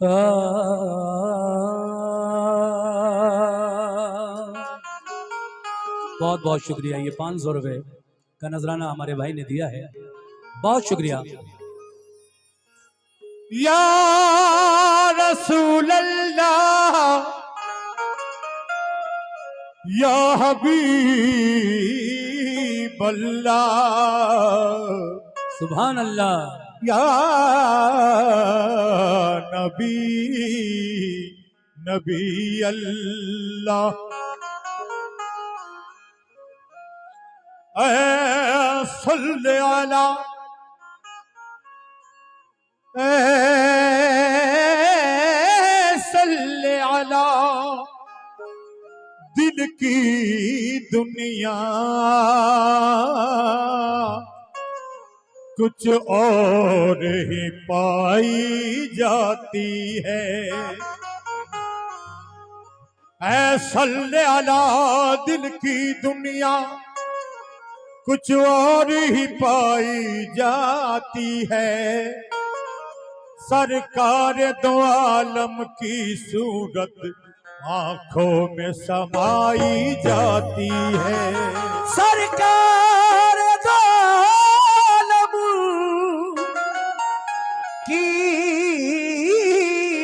बहुत बहुत शुक्रिया। ये 500 रुपए का नजराना हमारे भाई ने दिया है, बहुत शुक्रिया। या रसूल अल्लाह या हबीब अल्लाह, सुभान अल्लाह। या नबी नबी अल्लाह, सल्ले अला सल्ले अला दिल की दुनिया कुछ और ही पाई जाती है। ऐ सल्ले अला दिल की दुनिया कुछ और ही पाई जाती है। सरकार दो आलम की सूरत आंखों में समाई जाती है। सरकार दो आलम की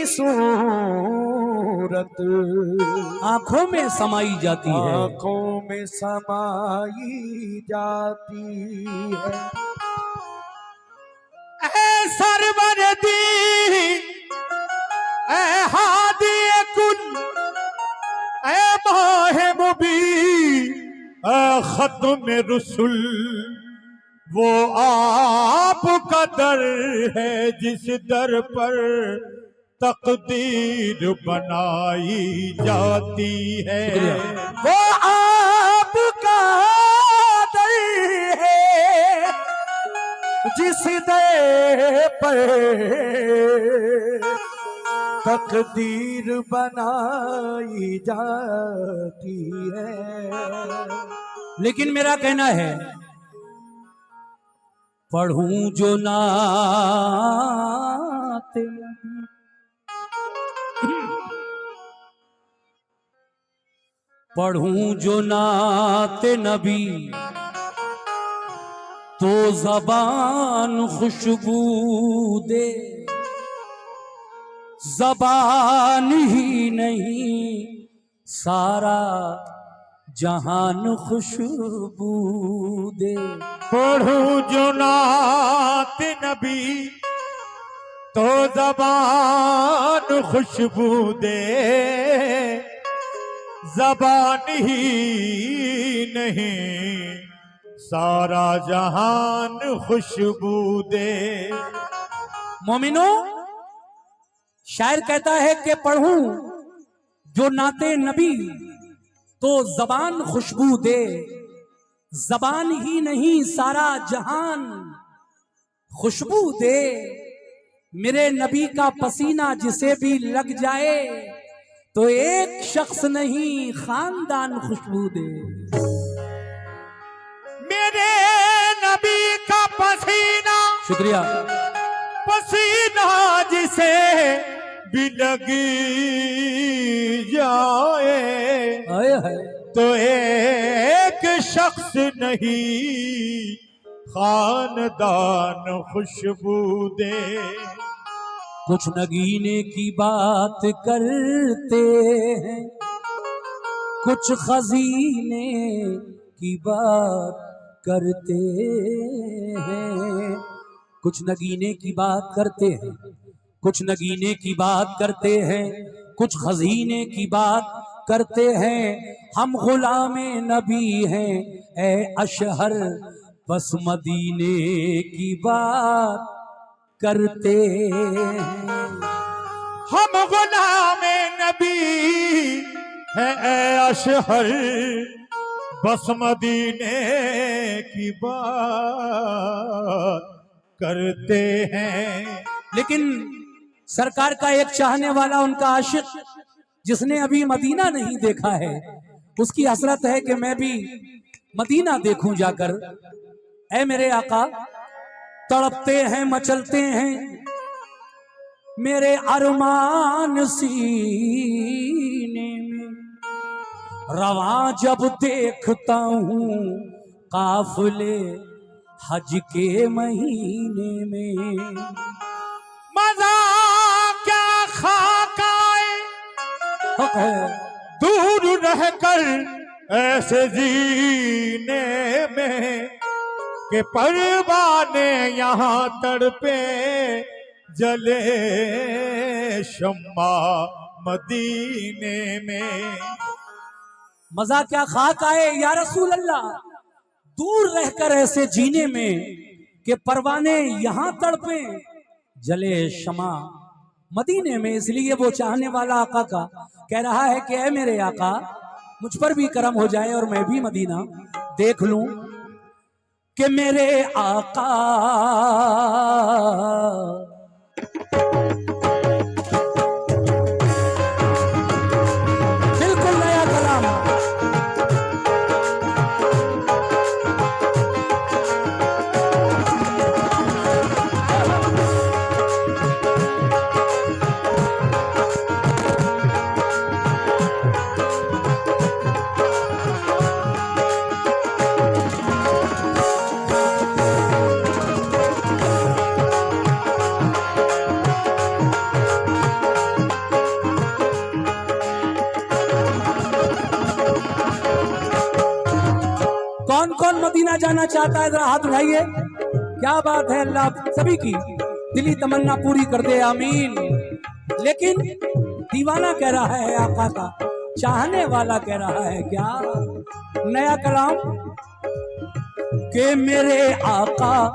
सूरत आंखों में समाई जाती है, आंखों में समाई जाती है। ऐ सरवरदी ऐ हादी कुल ऐ माहे मुबी ऐ खत्म रसुल, वो आपका दर है जिस दर पर तकदीर बनाई जाती है। वो आपका दर है जिस दर पर तकदीर बनाई जाती है। लेकिन मेरा कहना है, पढ़ूं जो नात पढ़ूं जो नात नबी तो ज़बान खुशबू दे, ज़बान ही नहीं सारा जहान खुशबू दे। पढ़ूं जो नात नबी तो ज़बान खुशबू दे, ज़बान ही नहीं सारा जहान खुशबू दे। मोमिनो, शायर कहता है कि पढ़ूं जो नाते नबी तो जबान खुशबू दे, जबान ही नहीं सारा जहान खुशबू दे। मेरे नबी का पसीना जिसे भी लग जाए तो एक शख्स नहीं खानदान खुशबू दे। मेरे नबी का पसीना, शुक्रिया, पसीना जिसे भी लगी जाए तो एक शख्स नहीं खानदान खुशबू दे। कुछ नगीने की बात करते हैं, कुछ खजीने की बात करते हैं। कुछ नगीने की बात करते हैं, कुछ नगीने की बात करते हैं, कुछ खजीने की बात करते हैं। हम गुलामे नबी हैं ए अशहर, बस मदीने की बात करते हैं। हम गुलामे नबी हैं ए अशहर, बस मदीने की बात करते हैं। लेकिन सरकार का एक चाहने वाला, उनका आशिक जिसने अभी मदीना नहीं देखा है, उसकी हसरत है कि मैं भी मदीना देखूं जाकर। ऐ मेरे आका, तड़पते हैं मचलते हैं मेरे अरमान सीने में, रवा जब देखता हूँ काफिले हज के महीने में। मजा क्या खाकाए हक है दूर रहकर ऐसे जीने में कि परवाने यहाँ तड़पे जले शम्मा मदीने में। मजा क्या खाक आए या रसूल अल्लाह, दूर रहकर ऐसे जीने में कि परवाने यहां तड़पे जले शमा मदीने में। इसलिए वो चाहने वाला आका का कह रहा है कि ऐ मेरे आका, मुझ पर भी करम हो जाए और मैं भी मदीना देख लूं। कि मेरे आका बिल्कुल नया कलाम। कौन कौन मदीना जाना चाहता है, जरा हाथ उठाइए। क्या बात है, अल्लाह सभी की दिली तमन्ना पूरी कर दे, आमीन। लेकिन दीवाना कह रहा है आका का, चाहने वाला कह रहा है क्या? नया कलाम के मेरे आका,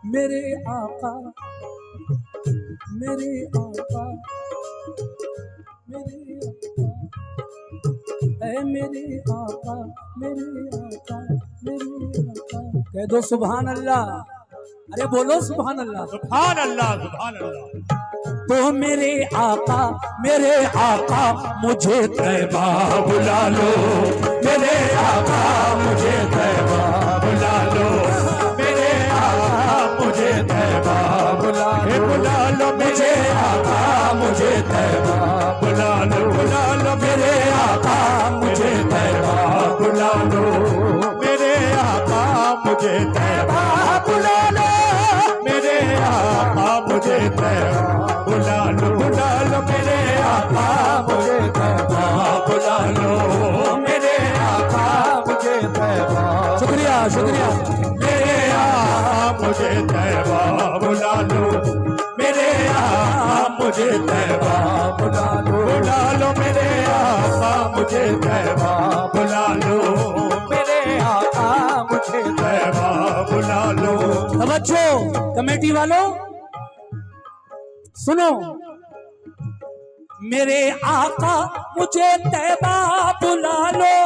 मेरे आका, मेरे आका, मेरे आका, ऐ मेरे आका, मेरे आका, मेरे आका। कह दो सुभान अल्लाह, अरे बोलो सुभान अल्लाह। सुभान अल्लाह, सुभान अल्लाह। तो मेरे आका मुझे तैबा बुला लो, मेरे आका मुझे तैबा बुला लो, मेरे आका मुझे तैबा बुला लो, मेरे आका मुझे तैबा बुला लो, मेरे आका मुझे तैबा बुला लो, मेरे आका मुझे तैबा बुला लो, मेरे आका मुझे तैबा बुला लो, मेरे आका मुझे तैबा बुला लो, मेरे आका मुझे तैबा। शुक्रिया शुक्रिया। मेरे आका मुझे तैबा बुला लो, मेरे आका मुझे तैबा बुला लो, मेरे आका मुझे तैबा बुला लो, मेरे आका मुझे तैबा बुला लो। तवज्जो कमेटी वालों सुनो, मेरे आका मुझे तैबा बुला लो,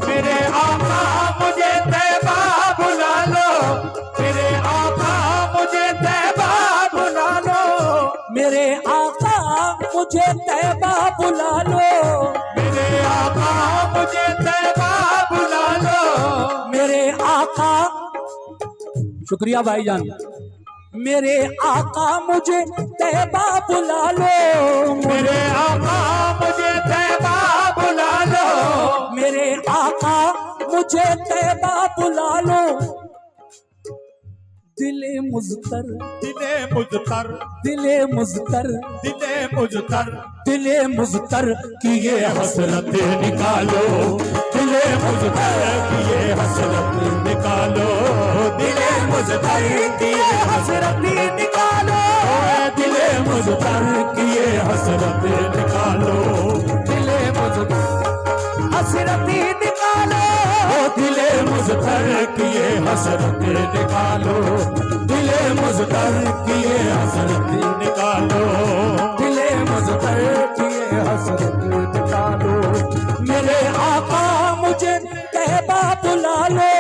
मेरे आका मुझे तैबा बुला लो, मेरे आका मुझे तैबा बुला लो, मेरे आका मुझे तैबा बुला लो, मेरे आका मुझे तैबा बुला लो, मेरे आका। शुक्रिया भाईजान। मेरे आका मुझे तैबा बुला लो, मेरे आका मुझे तैबा बुला लो, मेरे आका मुझे तैबा बुला लो। दिले मुज़तर, दिले मुज़तर, दिले मुज़तर, दिले मुज़तर, दिले मुज़तर की ये हसरत निकालो, दिले मुज़तर की ये हसरत निकालो, दिले मुज़तर की ये हसरत निकालो, दिले मुज़तर की ये हसरत निकालो, दिले मुज़तर हसरत निकालो, दिले मुज़तर की ये हसरत निकालो, दिले मुज़तर की ये हसरत निकालो, दिले मुज़तर की ये हसरत निकालो। मेरे आका मुझे तैबा बुला लो,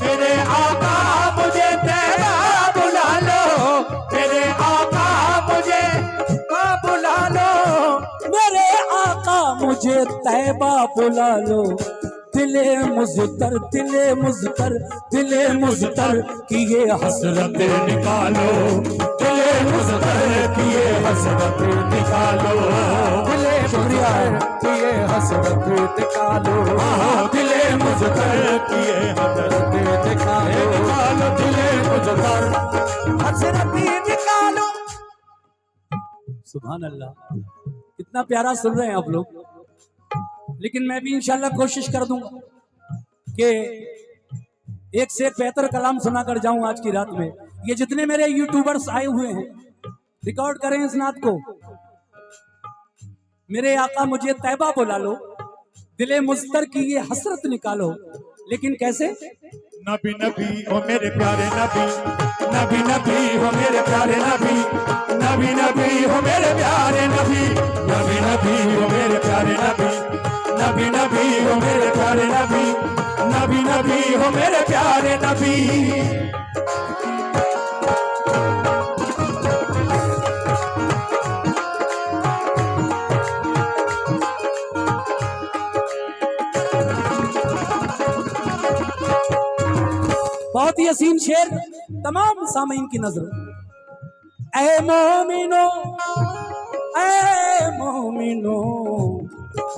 मेरे आका मुझे तैबा बुला लो, मेरे आका मुझे बुला लो, मेरे आका मुझे तैबा बुला लो। दिले मुज़तर, दिले मुज़तर, दिले मुज़तर की ये हसरत निकालो, दिले मुज़तर की हसरत निकालो, दिले मुझकर किए हसरत निकालो, दिले मुझकर किए हसरत निकालो, दिले मुझकर हसरत निकालो। सुभान अल्लाह, कितना प्यारा सुन रहे हैं आप लोग। लेकिन मैं भी इंशाल्लाह कोशिश कर दूंगा कि एक से एक बेहतर कलाम सुना कर जाऊं आज की रात में। ये जितने मेरे यूट्यूबर्स आए हुए हैं, रिकॉर्ड करें इस नात को। मेरे आका मुझे तैबा बुला लो, दिले मुस्तर की ये हसरत निकालो। लेकिन कैसे? नबी नबी हो मेरे प्यारे नबी, नबी नबी हो मेरे प्यारे नबी, नबी नबी हो मेरे प्यारे नबी, नबी नबी हो मेरे प्यारे नबी, नबी नबी हो मेरे प्यारे नबी, नबी नबी हो मेरे प्यारे नबी। बहुत ही हसीन शेर, तमाम सामीन की नजर। ऐ मोमिनो, ऐ मोमिनो,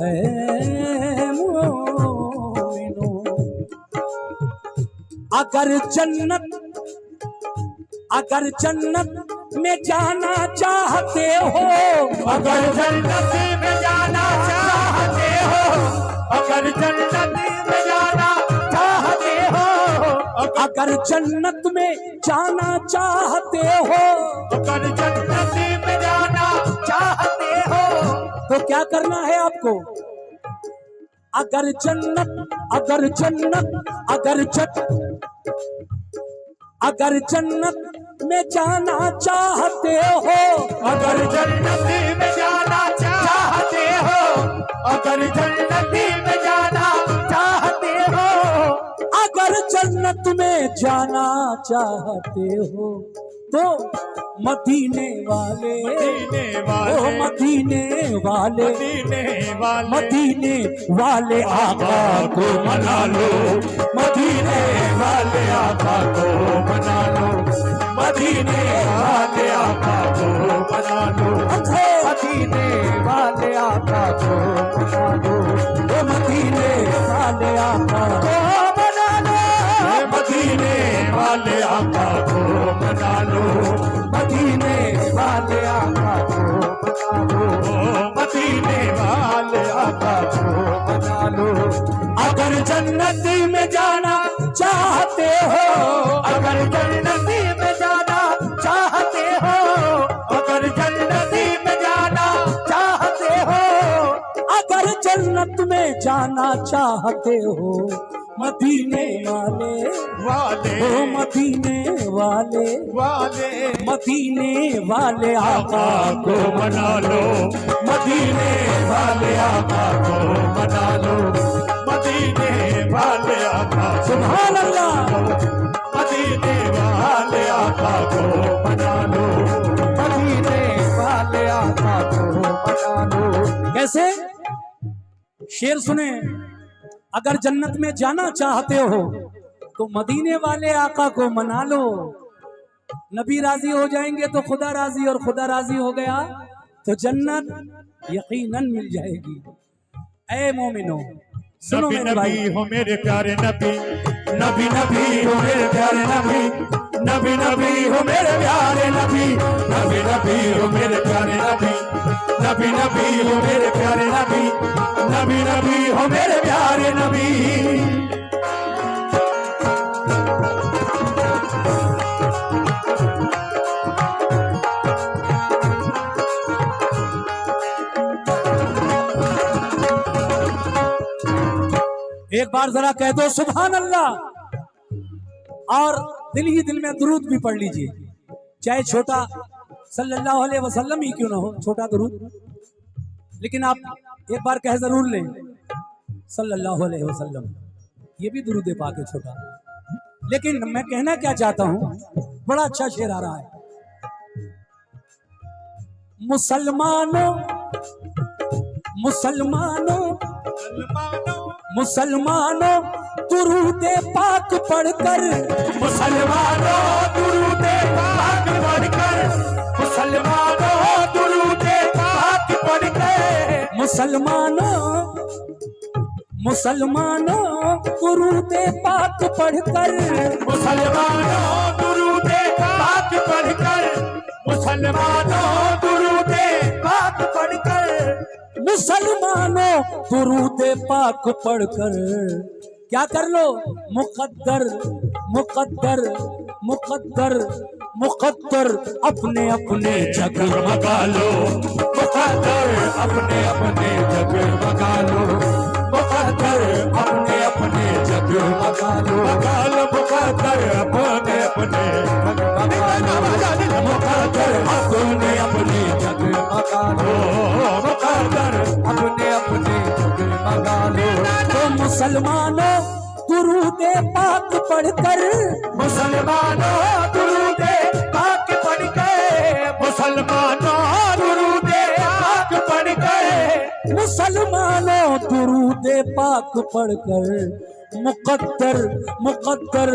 ऐ मोमिनो, अगर जन्नत में जाना चाहते हो, अगर जन्नत में जाना चाहते हो, अगर जन्नत में जाना चाहते हो, अगर जन्नत में जाना चाहते हो, अगर जन्नत में जाना चाहते हो, तो क्या करना है आपको? अगर जन्नत में जाना चाहते हो, अगर जन्नत में जाना चाहते हो, अगर जन्नत में जाना चाहते हो, अगर जन्नत में जाना चाहते हो, तो मदीने वाले, मदीने वाले, ओ मदीने वाले, मदीने वाले, मदीने वाले आका को मना लो, मदीने वाले आका को मना लो, मदीने वाले आका को मना लो, मदीने वाले आका को मना लो, ओ मदीने वाले आका को मना लो, मदीने वाले आका को मना लो, मदीने वाले आका को मना लो, मदीने वाले आका को मना लो। अगर जन्नत में जाना चाहते हो, अगर जन्नत में जाना चाहते हो, अगर जन्नत में जाना चाहते हो, अगर जन्नत में जाना चाहते हो, मदीने वाले वाले, ओ मदीने वाले, वाले, मदीने वाले आका को मना लो, मदीने वाले आका को मना लो, मदीने वाले आका, सुभान अल्लाह, मदीने वाले आका को मना लो, मदीने वाले आका को मना लो। कैसे? शेर सुने। अगर जन्नत में जाना चाहते हो तो मदीने वाले आका को मना लो। नबी राजी हो जाएंगे तो खुदा राजी, और खुदा राजी हो गया तो जन्नत यकीनन मिल जाएगी। ऐ मोमिनो सुनो नबी मेरे भाई, नबी हो मेरे प्यारे नबी, नबी नबी हो मेरे प्यारे नबी, नबी नबी हो मेरे प्यारे नबी, नबी नबी हो मेरे प्यारे नबी, नबी नबी हो मेरे प्यारे नबी, नबी नबी हो मेरे प्यारे नबी। एक बार जरा कह दो सुभान अल्लाह, और दिल ही दिल में दुरूद भी पढ़ लीजिए, चाहे छोटा सल्लल्लाहु अलैहि वसल्लम ही क्यों ना हो, छोटा दुरूद, लेकिन आप एक बार कह जरूर लें सल्लल्लाहु अलैहि वसल्लम, ये भी दुरूद पाक है छोटा। लेकिन मैं कहना क्या चाहता हूं, बड़ा अच्छा शेर आ रहा है। मुसलमानों मुसलमानों मुसलमानों दुरूद पाक पढ़कर, मुसलमानों दुरूद पाक पढ़कर, मुसलमानों दुरूद मुसलमानों मुसलमानों दुरूद पाक पढ़कर, मुसलमानों दुरूद पाक पढ़कर, मुसलमानों दुरूद पाक पढ़कर, मुसलमानों दुरूद पाक पढ़कर क्या कर लो? मुकद्दर मुकद्दर मुकद्दर मुकद्दर अपने अपने जगमगा लो, मुकद्दर अपने अपने जगमगा लो, मुकद्दर अपने अपने जगमगा लो, मुकद्दर अपने अपने जगमगा लो, मुकद्दर अपने अपने जगमगा लो, मुकद्दर अपने अपने जगमगा लो। तो मुसलमानों दुरूद पाक पढ़कर, मुसलमानों दुरूद पाक पढ़ के, मुसलमानों दुरूद पाक पढ़ के, मुसलमानों दुरूद पाक पढ़कर मुकद्दर मुकद्दर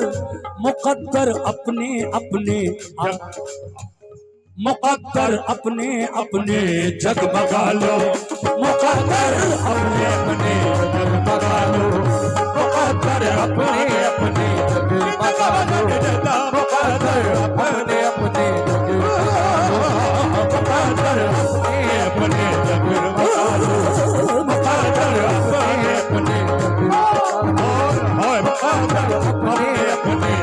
मुकद्दर अपने अपने मुकद्दर अपने अपने जगमगा लो, मुकद्दर अपने अपने जगमगा लो, मुकद्दर अपने अपने जगमगा लो, मुकद्दर अपने अपने मुकद्दर अपने अपने जगमगा लो, मुकद्दर अपने अपने मुकद्दर अपने अपने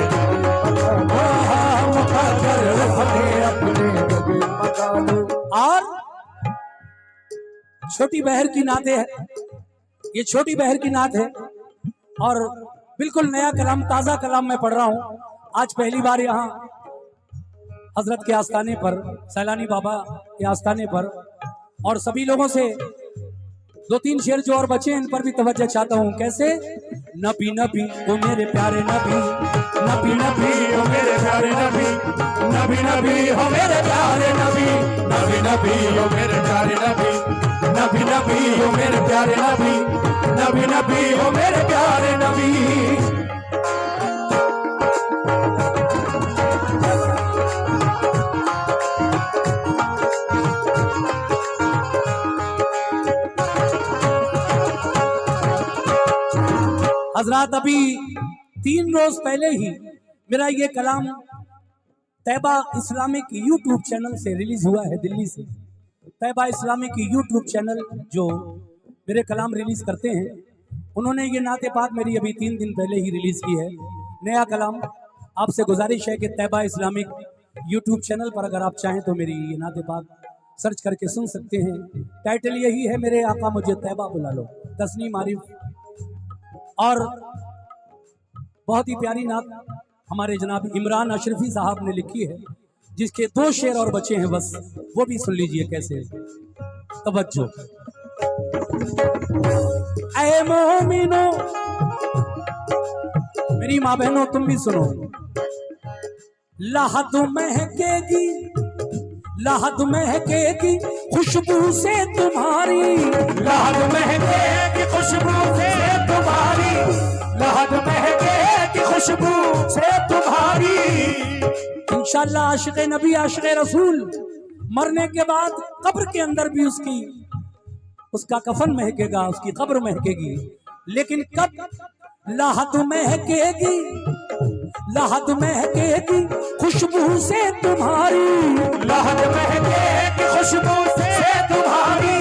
मुकद्दर अपने अपने जगमगा लो। और छोटी बहर की नाते है, ये छोटी बहर की नात है और बिल्कुल नया कलाम, ताजा कलाम मैं पढ़ रहा हूँ। आज पहली बार यहाँ हजरत के आस्थाने पर, सैलानी बाबा के आस्थाने पर, और सभी लोगों से दो तीन शेर जो और बचे इन पर भी तवज्जो चाहता हूँ। कैसे? नबी नबी ओ मेरे प्यारे नबी, नबी नबी ओ मेरे प्यारे नबी, नबी नबी हो मेरे प्यारे नबी, नबी नबी ओ मेरे प्यारे नबी, नबी नबी ओ मेरे प्यारे नबी, नबी नबी ओ मेरे प्यारे नबी। हजरात अभी 3 रोज पहले ही मेरा ये कलाम तैबा इस्लामिक यूट्यूब चैनल से रिलीज हुआ है, दिल्ली से। तैबा इस्लामिक यूट्यूब चैनल जो मेरे कलाम रिलीज करते हैं, उन्होंने ये नाते पाक मेरी अभी 3 दिन पहले ही रिलीज की है, नया कलाम। आपसे गुजारिश है कि तैबा इस्लामिक यूट्यूब चैनल पर अगर आप चाहें तो मेरी ये नाते पाक सर्च करके सुन सकते हैं। टाइटल यही है, मेरे आका मुझे तैबा बुला लो, तस्नीम आरिफ। और बहुत ही प्यारी नात हमारे जनाब इमरान अशरफी साहब ने लिखी है, जिसके 2 शेर और बचे हैं, बस वो भी सुन लीजिए कैसे। तवज्जो। ऐ मोमिनो, मेरी माँ बहनों तुम भी सुनो। लहद महकेगी, लहद महकेगी खुशबू से तुम्हारी, लहद महकेगी खुशबू से तुम्हारी, लहद महकेगी खुशबू से तुम्हारी। इंशाअल्लाह आशिक़ नबी आशिक़ रसूल मरने के बाद कब्र के अंदर भी उसका कफन महकेगा, उसकी कब्र महकेगी। लेकिन कब? लहद महकेगी, लहद महकेगी खुशबू से तुम्हारी, लहद महकेगी खुशबू से तुम्हारी,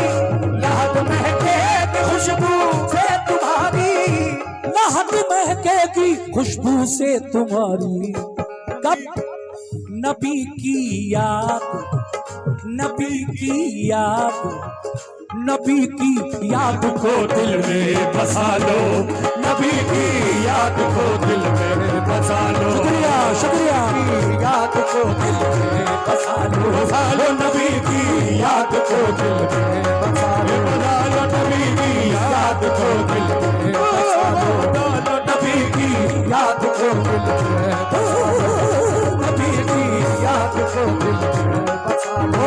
लहद महकेगी खुशबू से तुम्हारी, लहद महकेगी खुशबू से तुम्हारी। कब? नबी की याद, नबी की याद, नबी की याद को दिल में बसा लो, नबी की याद को दिल में बसा लो। शुक्रिया शुक्रिया। याद को दिल में बसा लो, बसा लो नबी की याद को दिल में बसा लो, बसा लो नबी की याद को दिल में बसा लो, नबी की याद को दिल में बसा लो, नबी की याद को दिल में बसा लो,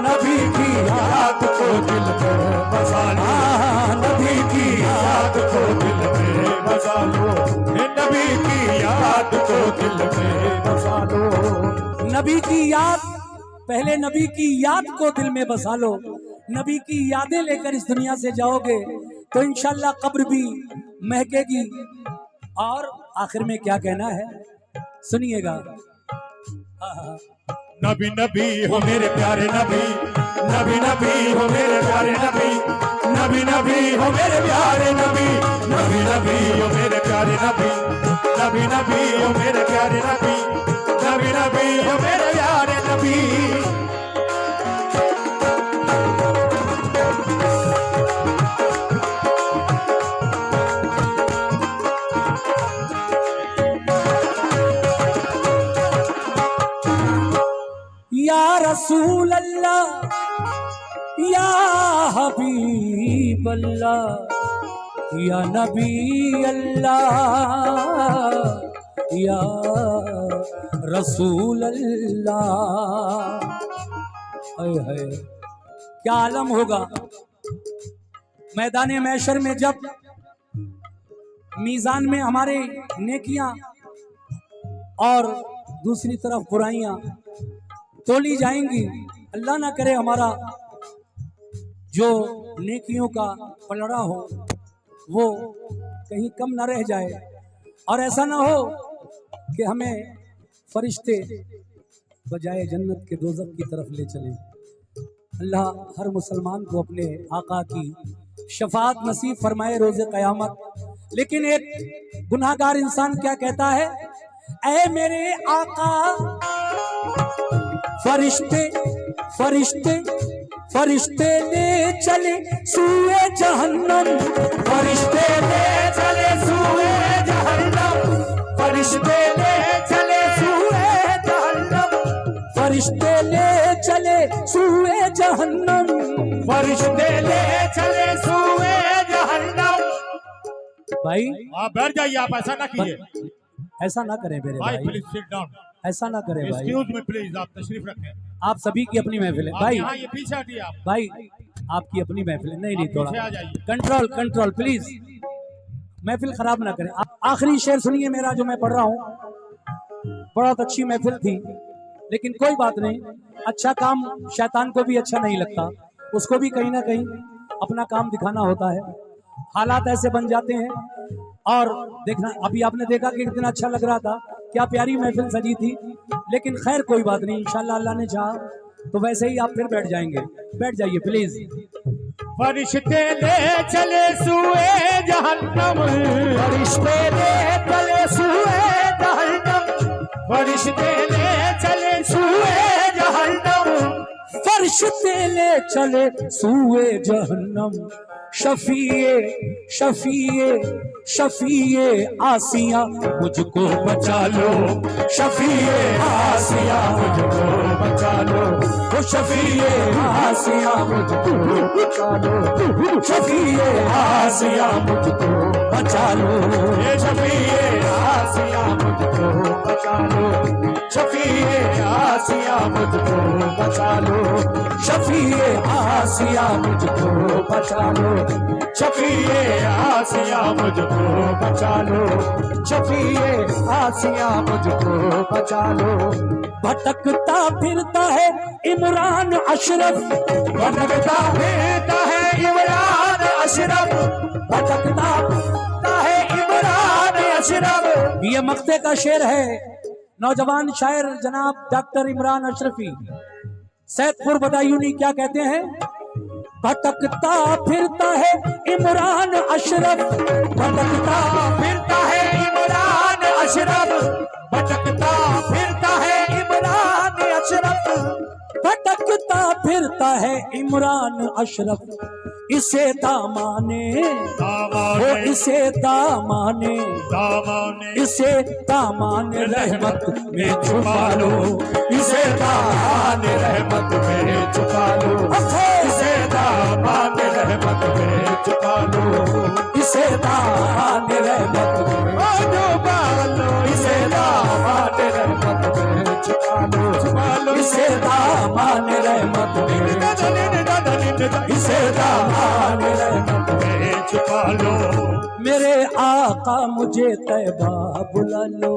नबी की याद को दिल में बसा लो, नबी की याद को दिल में बसा लो, नबी की याद को दिल में बसा लो। नबी की याद, पहले नबी की याद को दिल में बसा लो, नबी की यादें लेकर इस दुनिया से जाओगे तो इंशाल्लाह कब्र भी महकेगी। और आखिर में क्या कहना है सुनिएगा। नबी नबी हो मेरे प्यारे नबी, नबी नबी हो मेरे प्यारे नबी, नबी नबी हो मेरे प्यारे नबी, नबी नबी हो मेरे प्यारे नबी, नबी नबी हो मेरे प्यारे नबी, नबी नबी हो मेरे प्यारे नबी। या रसूल अल्लाह या हबीब अल्लाह या नबी अल्लाह या रसूल अल्लाह। हाय हाय क्या आलम होगा मैदान महशर में जब मीज़ान में हमारे नेकियां और दूसरी तरफ बुराइयां तोली जाएंगी। अल्लाह ना करे हमारा जो नेकियों का पलड़ा हो वो कहीं कम ना रह जाए, और ऐसा ना हो कि हमें फरिश्ते बजाय जन्नत के दोज़ख की तरफ ले चले। अल्लाह हर मुसलमान को अपने आका की शफाअत नसीब फरमाए रोज़े क़यामत। लेकिन एक गुनाहगार इंसान क्या कहता है, ऐ मेरे आका फरिश्ते फरिश्ते फरिश्ते ले चले सूए जहन्नम, फरिश्ते ले चले सूए जहन्नम, फरिश्ते ले चले सूए जहन्नम, फरिश्ते ले चले सूए जहन्नम, फरिश्ते ले चले सूए जहन्नम। भाई आप बैठ जाइए, आप ऐसा ना कीजिए ऐसा ना करें मेरे भाई, भाई, प्लीज सिट डाउन, ऐसा ना करें भाई। एक्सक्यूज मी प्लीज, आप तशरीफ रखें। आप सभी की अपनी महफिल है आप भाई, यहाँ ये पीछे हटिए आप, भाई आपकी अपनी महफिल है। नहीं नहीं पीछे थोड़ा आ जाइए। कंट्रोल कंट्रोल प्लीज, महफिल खराब ना करें। आखिरी शेर सुनिए मेरा जो मैं पढ़ रहा हूँ। बहुत अच्छी महफिल थी लेकिन कोई बात नहीं, अच्छा काम शैतान को भी अच्छा नहीं लगता, उसको भी कहीं ना कहीं अपना काम दिखाना होता है। हालात ऐसे बन जाते हैं। और देखना अभी आपने देखा कि कितना अच्छा लग रहा था, क्या प्यारी महफिल सजी थी। लेकिन खैर कोई बात नहीं, इंशाल्लाह अल्लाह ने चाहा तो वैसे ही आप फिर बैठ जाएंगे। बैठ जाइए प्लीज। फरिश्ते ले चले सूए जहन्नम, फरिश्ते ले चले सूए जहन्नम, फरिश्ते ले चले सूए जहन्नम, फरिश्ते ले चले सूए जहन्नम, शफीए शफीए शफीए आसिया मुझको बचा लो, शफीए आसिया मुझको बचा लो, वो शफीए आसिया मुझको बचा लो, शफीए आसिया मुझको बचा लो, ये शफीए आसिया मुझको बचा लो, शफीए आसिया मुझको बचा लो, शफीए आसिया मुझको बचा लो, शफीए आसिया मुझको बचा लो, शफीए आसिया मुझको बचा लो। भटकता फिरता है इमरान अशरफ, भटकता फिरता है इमरान अशरफ, भटकता भटकता है इमरान अशरफ। ये मक्ते का शेर है नौजवान शायर जनाब डॉक्टर इमरान अशरफी सैदपुर बदायूनी। क्या कहते हैं, भटकता फिरता है इमरान अशरफ, भटकता फिरता है इमरान अशरफ, भटकता फिरता है इमरान अशरफ, भटकता फिरता है इमरान अशरफ, इसे दामाने वो इसे दामाने इसे दामान रहमत में छुपा लो, इसे दामान रहमत में छुपा लो, इसे दामान रहमत में छुपा लो, इसे दामान रहमत में छुपा लो, इसे दामान रहमत में छुपा लो, इसे दामान रहमत में इसे दामान रहमत छुपा लो। मेरे आका मुझे तैबा बुला लो,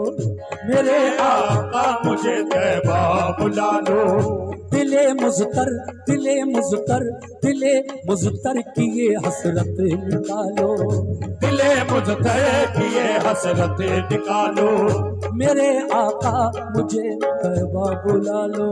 मेरे आका मुझे तैबा बुला लो। दिले मुज़तर, दिले मुज़तर, दिले मुज़तर की ये हसरत निकालो, दिले मुझतर किए हसरत निकालो। मेरे आका मुझे तैबा बुला लो।